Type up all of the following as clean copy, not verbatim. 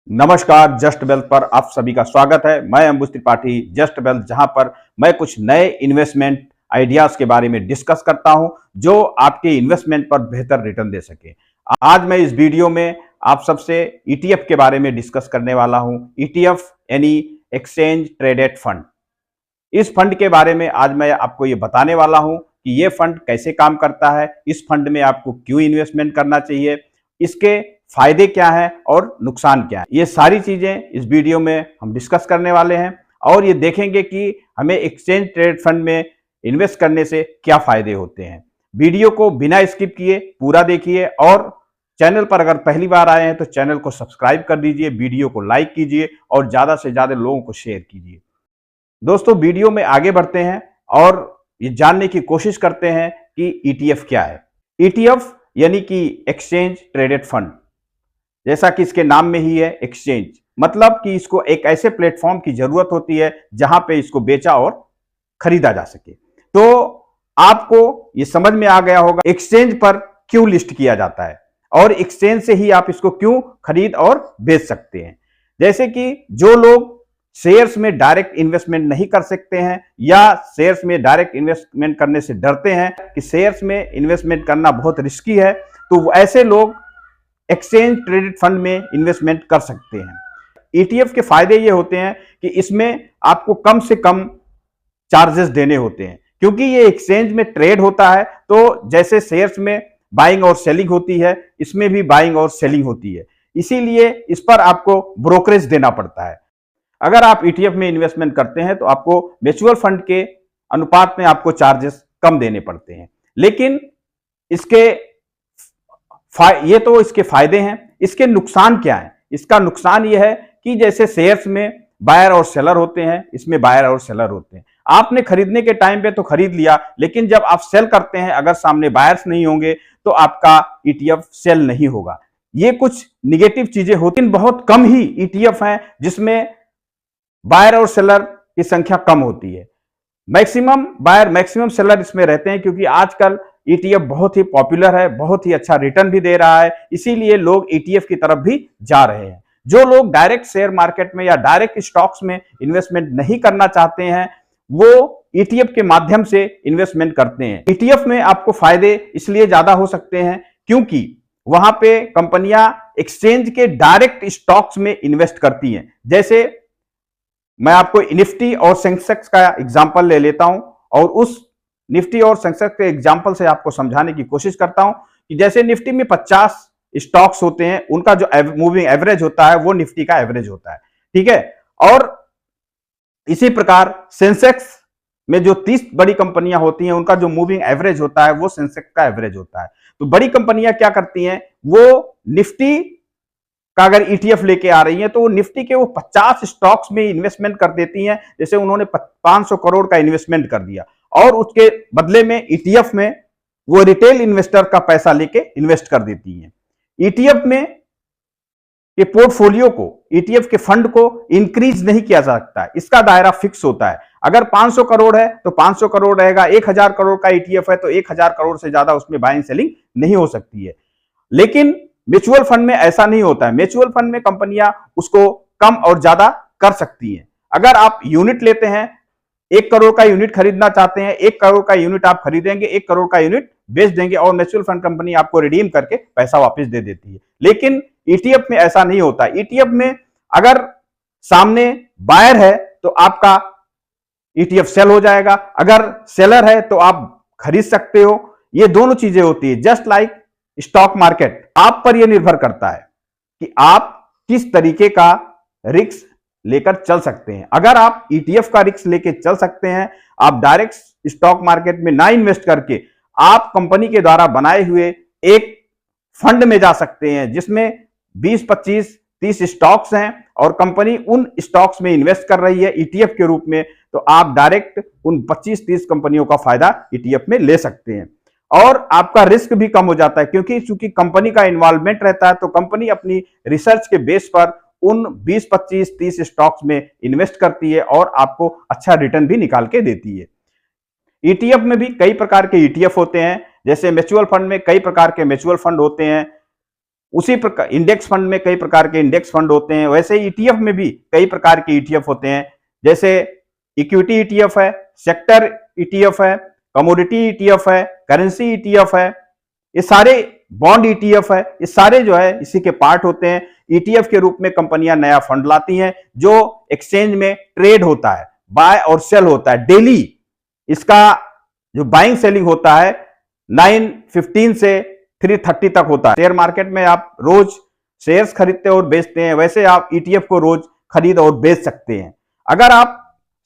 नमस्कार। Just wealth पर आप सभी का स्वागत है। मैं अंबुज त्रिपाठी, जस्ट वेल्थ, जहां पर मैं कुछ नए इन्वेस्टमेंट आइडियाज के बारे में डिस्कस करता हूं जो आपके इन्वेस्टमेंट पर बेहतर रिटर्न दे सके। आज मैं इस वीडियो में आप सबसे ईटीएफ के बारे में डिस्कस करने वाला हूं। ईटीएफ यानी एक्सचेंज ट्रेडेड फंड। इस फंड के बारे में आज मैं आपको ये बताने वाला हूं कि ये फंड कैसे काम करता है, इस फंड में आपको क्यों इन्वेस्टमेंट करना चाहिए, इसके फायदे क्या हैं और नुकसान क्या है। ये सारी चीजें इस वीडियो में हम डिस्कस करने वाले हैं और ये देखेंगे कि हमें एक्सचेंज ट्रेड फंड में इन्वेस्ट करने से क्या फायदे होते हैं। वीडियो को बिना स्किप किए पूरा देखिए और चैनल पर अगर पहली बार आए हैं तो चैनल को सब्सक्राइब कर दीजिए, वीडियो को लाइक कीजिए और ज्यादा से ज्यादा लोगों को शेयर कीजिए। दोस्तों, वीडियो में आगे बढ़ते हैं और ये जानने की कोशिश करते हैं कि ईटीएफ क्या है। ईटीएफ यानी कि एक्सचेंज ट्रेडेड फंड, जैसा कि इसके नाम में ही है एक्सचेंज, मतलब कि इसको एक ऐसे प्लेटफॉर्म की जरूरत होती है जहां पे इसको बेचा और खरीदा जा सके। तो आपको ये समझ में आ गया होगा एक्सचेंज पर क्यों लिस्ट किया जाता है और एक्सचेंज से ही आप इसको क्यों खरीद और बेच सकते हैं। जैसे कि जो लोग शेयर्स में डायरेक्ट इन्वेस्टमेंट नहीं कर सकते हैं या शेयर्स में डायरेक्ट इन्वेस्टमेंट करने से डरते हैं कि शेयर्स में इन्वेस्टमेंट करना बहुत रिस्की है, तो ऐसे लोग एक्सचेंज ट्रेडेड फंड में इन्वेस्टमेंट कर सकते हैं। ईटीएफ के फायदे ये होते हैं कि इसमें आपको कम से कम चार्जेस देने होते हैं, क्योंकि ये एक्सचेंज में ट्रेड होता है। तो जैसे शेयर्स में बाइंग और सेलिंग होती है, इसमें भी बाइंग और सेलिंग होती है, इसीलिए इस पर आपको ब्रोकरेज देना पड़ता है। अगर आप ईटीएफ में इन्वेस्टमेंट करते हैं तो आपको म्यूचुअल फंड के अनुपात में आपको चार्जेस कम देने पड़ते हैं। लेकिन इसके ये तो इसके फायदे हैं। इसके नुकसान क्या है? इसका नुकसान यह है कि जैसे शेयर्स में बायर और सेलर होते हैं, इसमें बायर और सेलर होते हैं। आपने खरीदने के टाइम पे तो खरीद लिया, लेकिन जब आप सेल करते हैं, अगर सामने बायर्स नहीं होंगे तो आपका ईटीएफ सेल नहीं होगा। ये कुछ निगेटिव चीजें होती हैं। बहुत कम ही ईटीएफ हैं जिसमें बायर और सेलर की संख्या कम होती है। मैक्सिमम बायर मैक्सिमम सेलर इसमें रहते हैं, क्योंकि आजकल ईटीएफ बहुत ही पॉपुलर है, बहुत ही अच्छा रिटर्न भी दे रहा है, इसीलिए लोग ईटीएफ की तरफ भी जा रहे हैं। जो लोग डायरेक्ट शेयर मार्केट में या डायरेक्ट स्टॉक्स में इन्वेस्टमेंट नहीं करना चाहते हैं, वो ईटीएफ के माध्यम से इन्वेस्टमेंट करते हैं। ईटीएफ में आपको फायदे इसलिए ज्यादा हो सकते हैं क्योंकि वहां पे कंपनियां एक्सचेंज के डायरेक्ट स्टॉक्स में इन्वेस्ट करती हैं। जैसे मैं आपको निफ्टी और सेंसेक्स का एग्जांपल ले लेता हूं और उस निफ्टी और सेंसेक्स के एग्जांपल से आपको समझाने की कोशिश करता हूं कि जैसे निफ्टी में 50 स्टॉक्स होते हैं, उनका जो मूविंग एवरेज होता है वो निफ्टी का एवरेज होता है, ठीक है। और इसी प्रकार सेंसेक्स में जो 30 बड़ी कंपनियां होती हैं, उनका जो मूविंग एवरेज होता है वो सेंसेक्स का एवरेज होता है। तो बड़ी कंपनियां क्या करती हैं, वो निफ्टी का अगर ईटीएफ लेके आ रही है तो वो निफ्टी के वो 50 स्टॉक्स में इन्वेस्टमेंट कर देती हैं। जैसे उन्होंने 500 करोड़ का इन्वेस्टमेंट कर दिया और उसके बदले में ईटीएफ में वो रिटेल इन्वेस्टर का पैसा लेके इन्वेस्ट कर देती हैं। ईटीएफ में के पोर्टफोलियो को, ईटीएफ के फंड को इंक्रीज नहीं किया जा सकता है, इसका दायरा फिक्स होता है। अगर 500 करोड़ है तो 500 करोड़ रहेगा, 1000 करोड़ का ईटीएफ है तो 1000 करोड़ से ज्यादा उसमें बाइंग सेलिंग नहीं हो सकती है। लेकिन म्यूचुअल फंड में ऐसा नहीं होता है। म्यूचुअल फंड में कंपनियां उसको कम और ज्यादा कर सकती हैं। अगर आप यूनिट लेते हैं, 1 करोड़ का यूनिट खरीदना चाहते हैं, 1 करोड़ का यूनिट आप खरीदेंगे, 1 करोड़ का यूनिट बेच देंगे और म्यूचुअल फंड कंपनी आपको रिडीम करके पैसा वापस दे देती है। लेकिन ईटीएफ में ऐसा नहीं होता। ईटीएफ में अगर सामने बायर है तो आपका ईटीएफ सेल हो जाएगा, अगर सेलर है तो आप खरीद सकते हो। ये दोनों चीजें होती है। जस्ट लाइक स्टॉक मार्केट, आप पर यह निर्भर करता है कि आप किस तरीके का रिस्क लेकर चल सकते हैं। अगर आप ईटीएफ का रिस्क लेकर चल सकते हैं, आप डायरेक्ट स्टॉक मार्केट में ना इन्वेस्ट करके आप कंपनी के द्वारा बनाए हुए एक फंड में जा सकते हैं जिसमें 20, 25, 30 स्टॉक्स हैं और कंपनी उन स्टॉक्स में इन्वेस्ट कर रही है ईटीएफ के रूप में, तो आप डायरेक्ट उन 25-30 कंपनियों का फायदा ईटीएफ में ले सकते हैं और आपका रिस्क भी कम हो जाता है, क्योंकि चूंकि कंपनी का इन्वॉल्वमेंट रहता है तो कंपनी अपनी रिसर्च के बेस पर उन 20, 25, 30 स्टॉक्स में इन्वेस्ट करती है और आपको अच्छा रिटर्न भी निकाल के देती है। ईटीएफ में भी कई प्रकार के ईटीएफ होते हैं। जैसे म्यूचुअल फंड में कई प्रकार के म्यूचुअल फंड होते हैं, उसी प्रकार इंडेक्स फंड में कई प्रकार के इंडेक्स फंड होते हैं, वैसे ईटीएफ में भी कई प्रकार के ईटीएफ होते हैं। जैसे इक्विटी ईटीएफ है, सेक्टर ईटीएफ है, कमोडिटी ईटीएफ है, करेंसी ईटीएफ है, ये सारे बॉन्ड ईटीएफ है, ये सारे जो है इसी के पार्ट होते हैं। ईटीएफ के रूप में कंपनियां नया फंड लाती हैं जो एक्सचेंज में ट्रेड होता है, बाय और सेल होता है डेली। इसका जो बाइंग सेलिंग होता है 9:15 से 3:30 तक होता है। शेयर मार्केट में आप रोज शेयर्स खरीदते और बेचते हैं, वैसे आप ईटीएफ को रोज खरीद और बेच सकते हैं। अगर आप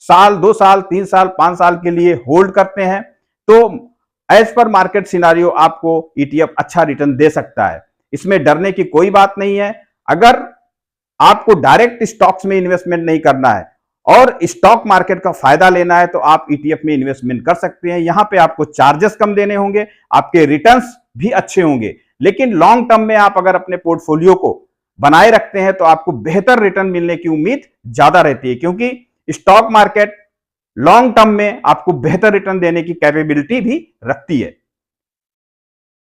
साल, 2 साल, 3 साल, 5 साल के लिए होल्ड करते हैं तो एज पर मार्केट सिनारियो आपको ईटीएफ अच्छा रिटर्न दे सकता है। इसमें डरने की कोई बात नहीं है। अगर आपको डायरेक्ट स्टॉक्स में इन्वेस्टमेंट नहीं करना है और स्टॉक मार्केट का फायदा लेना है तो आप ईटीएफ में इन्वेस्टमेंट कर सकते हैं। यहां पे आपको चार्जेस कम देने होंगे, आपके रिटर्न्स भी अच्छे होंगे, लेकिन लॉन्ग टर्म में आप अगर अपने पोर्टफोलियो को बनाए रखते हैं तो आपको बेहतर रिटर्न मिलने की उम्मीद ज्यादा रहती है, क्योंकि स्टॉक मार्केट लॉन्ग टर्म में आपको बेहतर रिटर्न देने की कैपेबिलिटी भी रखती है।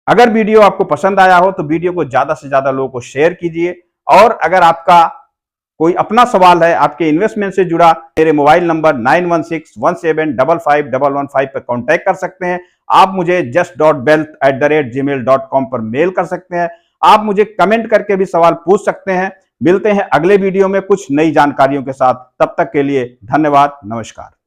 अगर वीडियो आपको पसंद आया हो तो वीडियो को ज्यादा से ज्यादा लोगों को शेयर कीजिए, और अगर आपका कोई अपना सवाल है आपके इन्वेस्टमेंट से जुड़ा, मेरे मोबाइल नंबर 9161755115 पर कांटेक्ट कर सकते हैं। आप मुझे just.wealth@gmail.com पर मेल कर सकते हैं। आप मुझे कमेंट करके भी सवाल पूछ सकते हैं। मिलते हैं अगले वीडियो में कुछ नई जानकारियों के साथ। तब तक के लिए धन्यवाद, नमस्कार।